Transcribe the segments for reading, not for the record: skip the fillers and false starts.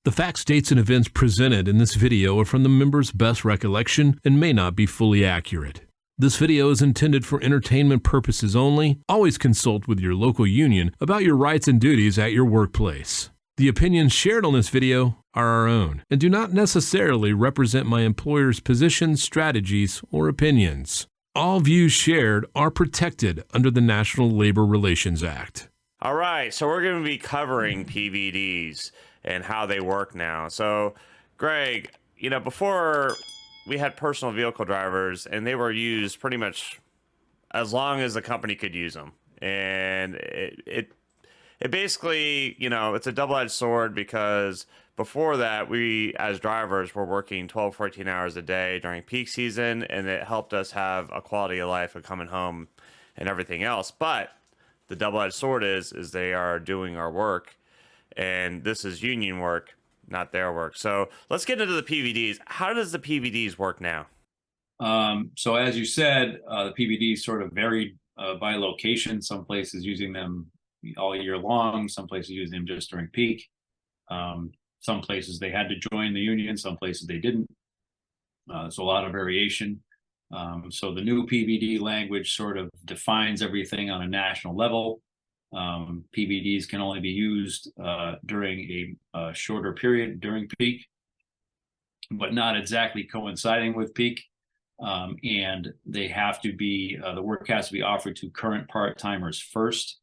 The facts, dates, and events presented in this video are from the members' best recollection and may not be fully accurate. This video is intended for entertainment purposes only. Always consult with your local union about your rights and duties at your workplace. The opinions shared on this video are our own and do not necessarily represent my employer's positions, strategies, or opinions. All views shared are protected under the National Labor Relations Act. All right, so we're going to be covering PVDs and how they work now. So, Greg, before we had personal vehicle drivers, and they were used pretty much as long as the company could use them. And it basically, it's a double-edged sword, because before that, we as drivers were working 12, 14 hours a day during peak season, and it helped us have a quality of life of coming home and everything else. But the double-edged sword is they are doing our work, and this is union work, not their work. So let's get into the PVDs. How does the PVDs work now? So as you said, the PVDs sort of varied by location. Some places using them all year long, some places using them just during peak. Some places they had to join the union, some places they didn't. So a lot of variation. So the new PVD language sort of defines everything on a national level. PVDs can only be used during a shorter period during peak, but not exactly coinciding with peak. And they have to be, the work has to be offered to current part-timers first.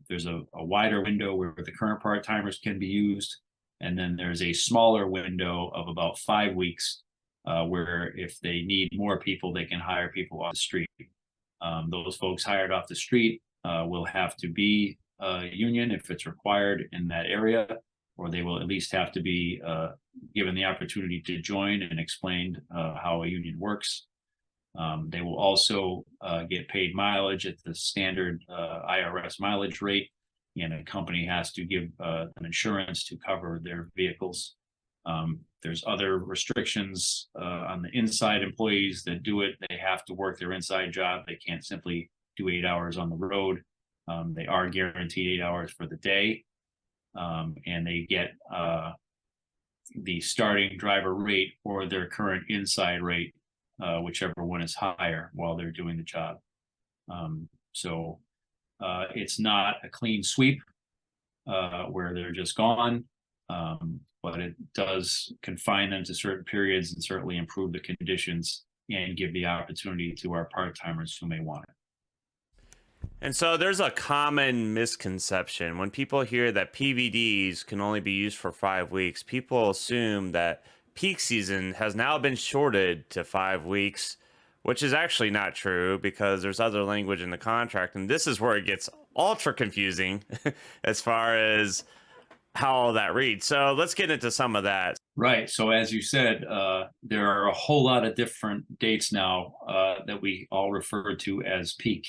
There's a wider window where the current part-timers can be used. And then there's a smaller window of about 5 weeks where if they need more people, they can hire people off the street. Those folks hired off the street will have to be union if it's required in that area, or they will at least have to be given the opportunity to join and explained how a union works. They will also get paid mileage at the standard IRS mileage rate, and a company has to give them insurance to cover their vehicles. There's other restrictions on the inside employees that do it. They have to work their inside job. They can't simply do 8 hours on the road. They are guaranteed 8 hours for the day, and they get the starting driver rate or their current inside rate, whichever one is higher while they're doing the job. So it's not a clean sweep where they're just gone, but it does confine them to certain periods and certainly improve the conditions and give the opportunity to our part-timers who may want it. And so there's a common misconception. When people hear that PVDs can only be used for 5 weeks, people assume that peak season has now been shorted to 5 weeks, which is actually not true, because there's other language in the contract. And this is where it gets ultra confusing as far as how all that reads. So let's get into some of that. Right. So as you said, there are a whole lot of different dates now that we all refer to as peak.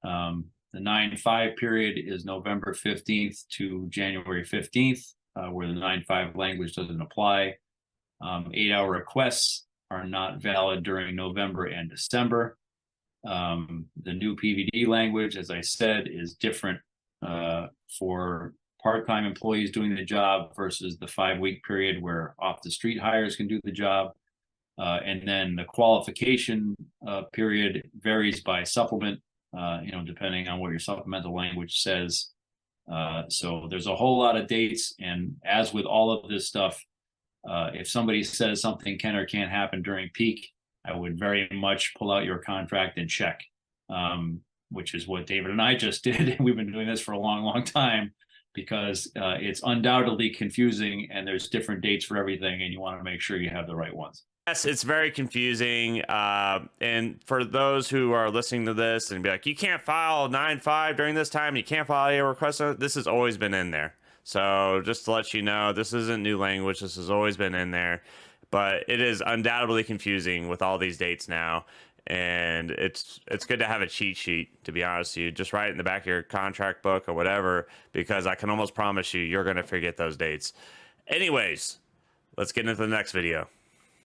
The 9-5 period is November 15th to January 15th, where the 9-5 language doesn't apply. 8-hour requests are not valid during November and December. The new PVD language, as I said, is different for part-time employees doing the job versus the 5-week period where off-the-street hires can do the job. And then the qualification period varies by supplement, depending on what your supplemental language says. So there's a whole lot of dates. And as with all of this stuff, if somebody says something can or can't happen during peak, I would very much pull out your contract and check, which is what David and I just did. We've been doing this for a long, long time, because it's undoubtedly confusing and there's different dates for everything, and you want to make sure you have the right ones. Yes, it's very confusing. And for those who are listening to this and be like, you can't file 9-5 during this time, you can't file a request, this has always been in there. So just to let you know, this isn't new language. This has always been in there, but it is undoubtedly confusing with all these dates now. And it's good to have a cheat sheet, to be honest with you. Just write it in the back of your contract book or whatever, because I can almost promise you're going to forget those dates. Anyways, let's get into the next video.